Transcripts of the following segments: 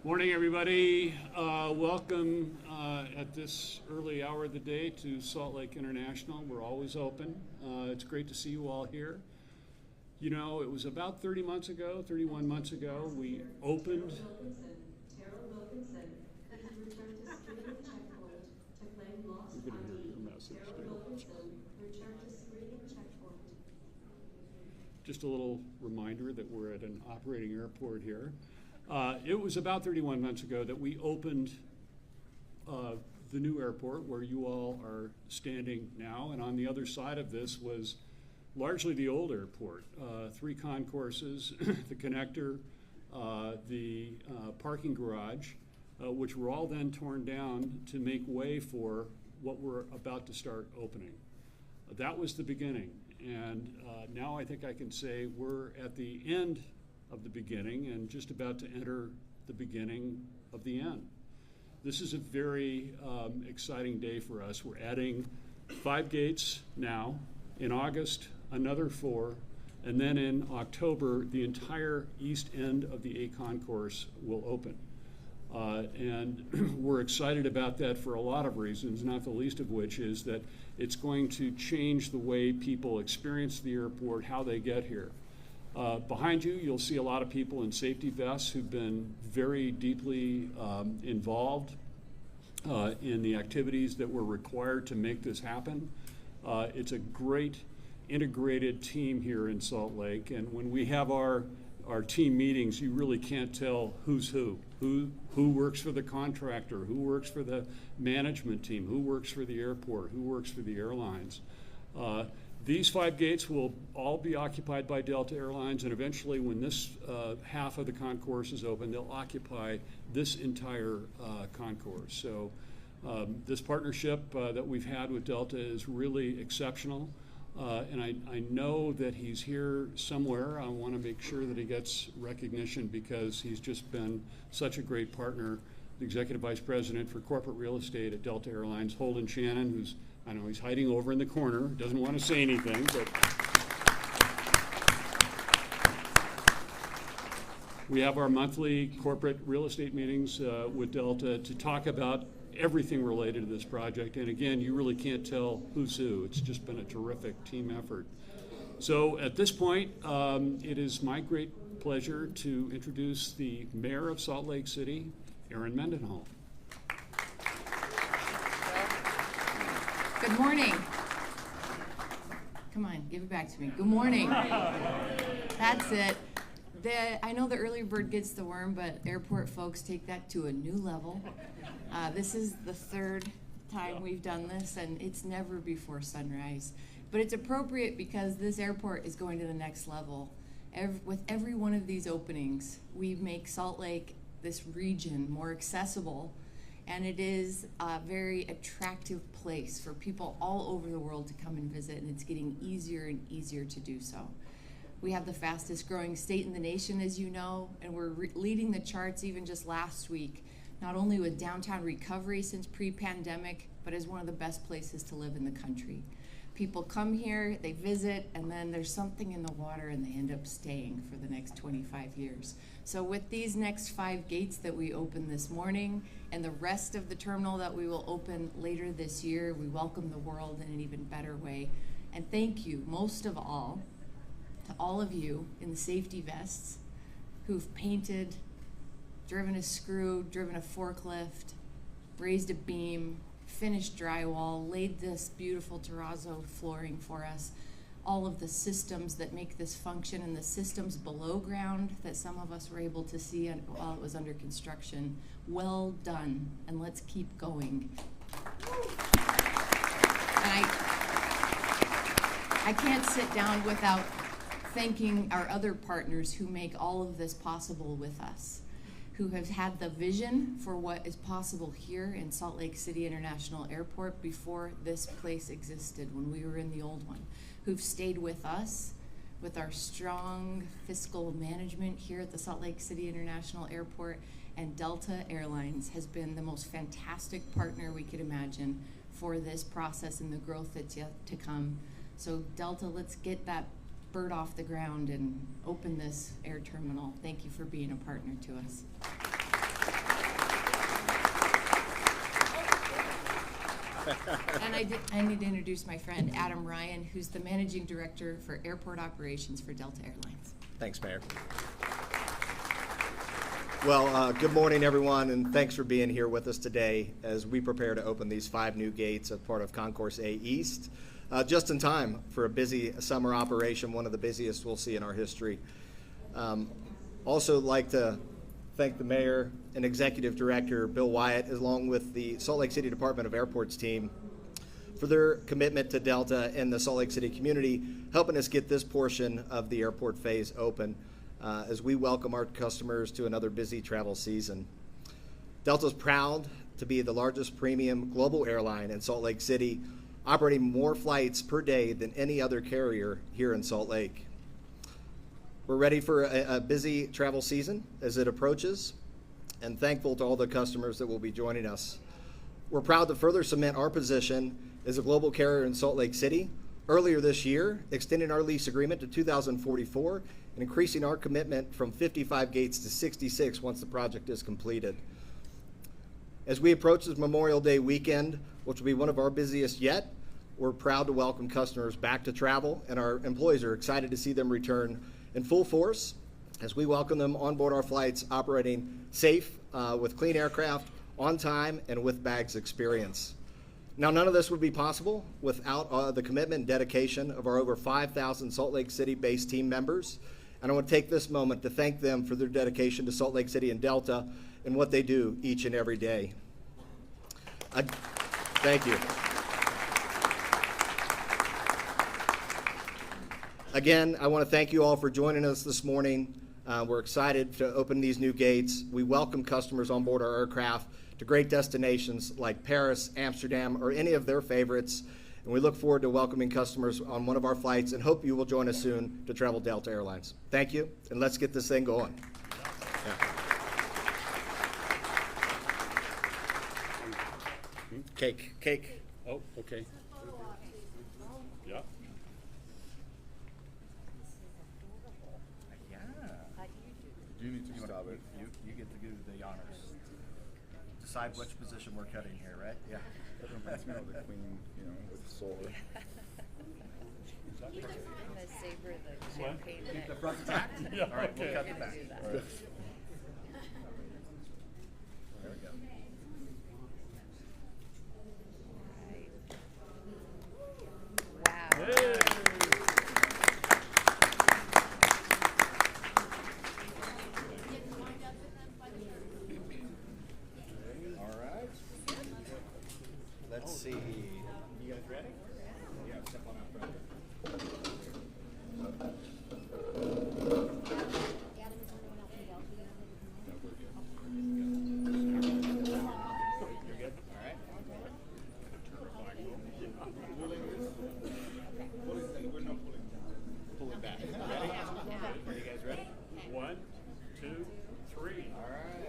Morning, everybody. Welcome at this early hour of the day to Salt Lake International. We're always open. It's great to see you all here. You know, it was about 31 months ago, we opened. We're going to hear your message. Just a little reminder that we're at an operating airport here. It was about 31 months ago that we opened the new airport where you all are standing now, and on the other side of this was largely the old airport. 3 concourses, the connector, the parking garage, which were all then torn down to make way for what we're about to start opening. That was the beginning, and now I think I can say we're at the end of the beginning and just about to enter the beginning of the end. This is a very exciting day for us. We're adding 5 gates now. In August, another 4, and then in October, the entire east end of the A concourse will open. And we're excited about that for a lot of reasons, not the least of which is that it's going to change the way people experience the airport, how they get here. Behind you, you'll see a lot of people in safety vests who've been very deeply involved in the activities that were required to make this happen. It's a great integrated team here in Salt Lake, and when we have our team meetings, you really can't tell who's who works for the contractor, who works for the management team, who works for the airport, who works for the airlines. These 5 gates will all be occupied by Delta Airlines, and eventually when this half of the concourse is open, they'll occupy this entire concourse. So this partnership that we've had with Delta is really exceptional, and I know that he's here somewhere. I want to make sure that he gets recognition because he's just been such a great partner. The Executive Vice President for Corporate Real Estate at Delta Airlines, Holden Shannon, who's, I know he's hiding over in the corner, doesn't want to say anything, but we have our monthly corporate real estate meetings with Delta to talk about everything related to this project. And again, you really can't tell who's who. It's just been a terrific team effort. So at this point, it is my great pleasure to introduce the Mayor of Salt Lake City, Erin Mendenhall. Good morning. Come on, give it back to me. Good morning. That's it. I know the early bird gets the worm, but airport folks take that to a new level. This is the 3rd time we've done this, and it's never before sunrise. But it's appropriate because this airport is going to the next level. With every one of these openings, we make Salt Lake, this region, more accessible. And it is a very attractive place for people all over the world to come and visit, and it's getting easier and easier to do so. We have the fastest growing state in the nation, as you know, and we're leading the charts even just last week, not only with downtown recovery since pre-pandemic, but as one of the best places to live in the country. People come here, they visit, and then there's something in the water and they end up staying for the next 25 years. So with these next 5 gates that we open this morning and the rest of the terminal that we will open later this year, we welcome the world in an even better way. And thank you, most of all, to all of you in the safety vests who've painted, driven a screw, driven a forklift, raised a beam, finished drywall, laid this beautiful terrazzo flooring for us, all of the systems that make this function and the systems below ground that some of us were able to see while it was under construction. Well done, and let's keep going. And I can't sit down without thanking our other partners who make all of this possible with us, who have had the vision for what is possible here in Salt Lake City International Airport before this place existed, when we were in the old one, who've stayed with us with our strong fiscal management here at the Salt Lake City International Airport, and Delta Airlines has been the most fantastic partner we could imagine for this process and the growth that's yet to come. So Delta, let's get that bird off the ground and open this air terminal. Thank you for being a partner to us. And I need to introduce my friend Adam Ryan, who's the Managing Director for Airport Operations for Delta Airlines. Thanks, Mayor. Well, good morning, everyone, and thanks for being here with us today as we prepare to open these 5 new gates as part of Concourse A East, just in time for a busy summer operation, one of the busiest we'll see in our history. Also like to thank the Mayor and Executive Director, Bill Wyatt, along with the Salt Lake City Department of Airports team for their commitment to Delta and the Salt Lake City community, helping us get this portion of the airport phase open as we welcome our customers to another busy travel season. Delta's proud to be the largest premium global airline in Salt Lake City, operating more flights per day than any other carrier here in Salt Lake. We're ready for a busy travel season as it approaches, and thankful to all the customers that will be joining us. We're proud to further cement our position as a global carrier in Salt Lake City, earlier this year, extending our lease agreement to 2044 and increasing our commitment from 55 gates to 66 once the project is completed. As we approach this Memorial Day weekend, which will be one of our busiest yet, we're proud to welcome customers back to travel, and our employees are excited to see them return in full force as we welcome them on board our flights, operating safe with clean aircraft, on time, and with bags experience. Now, none of this would be possible without the commitment and dedication of our over 5,000 Salt Lake City-based team members, and I want to take this moment to thank them for their dedication to Salt Lake City and Delta and what they do each and every day. Thank you. Again, I want to thank you all for joining us this morning. We're excited to open these new gates. We welcome customers on board our aircraft to great destinations like Paris, Amsterdam, or any of their favorites. And we look forward to welcoming customers on one of our flights and hope you will join us soon to travel Delta Airlines. Thank you, and let's get this thing going. Yeah. Cake. Oh, okay. Yeah. You need to stop it. You get to do the honors. Decide which position we're cutting here, right? Yeah. That reminds me of the Queen, with solar. I'm gonna savor the champagne. Keep the front intact? Yeah, All right, we'll okay. cut the back. Do that. All right. There we go. Wow. Hey. All right. Let's see. You guys ready? Yeah, step on out front. Pulling back. Ready? Are you guys ready? 1, 2, 3. All right.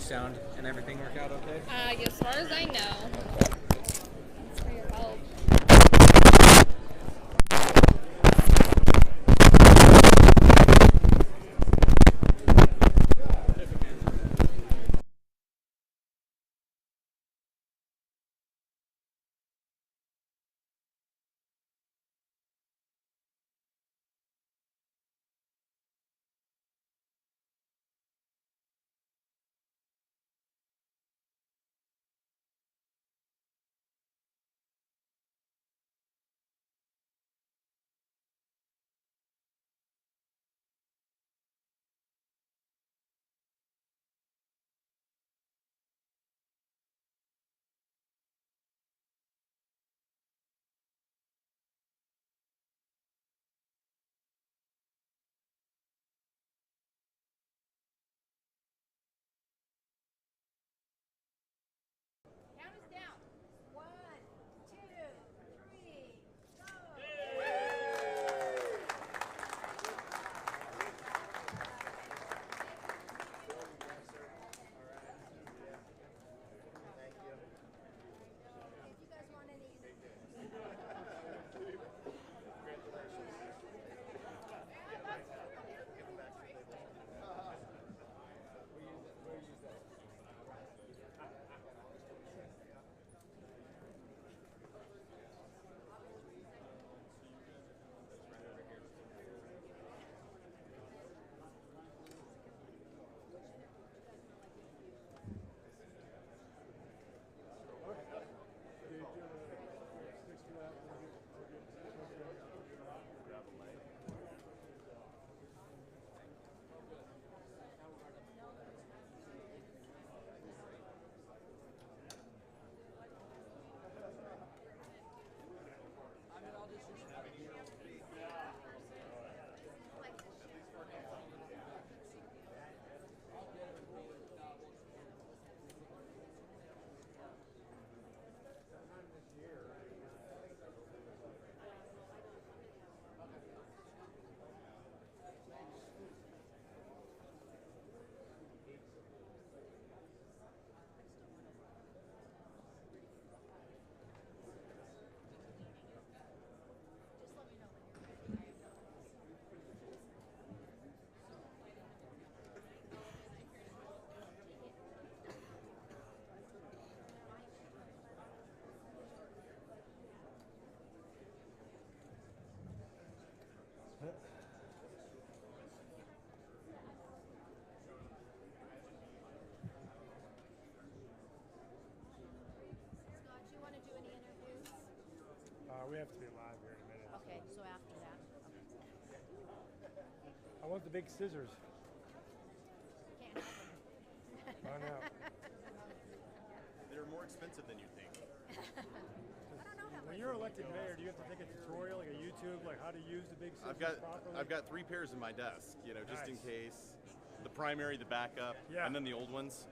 sound and everything work out okay? As far as I know. Thanks for your help. Count us down. 1, 2, 3, go! If you guys want any. Scott, you want to do any interviews? We have to be live here in a minute. Okay, so after that. I want the big scissors. Can't help I know. They're more expensive than you think. I don't know how When much. you're elected mayor, do you have to take a tutorial, like a YouTube, like how to use the big scissors properly? I've got 3 pairs in my desk, just in Nice. case. The primary, the backup, Yeah. and then the old ones.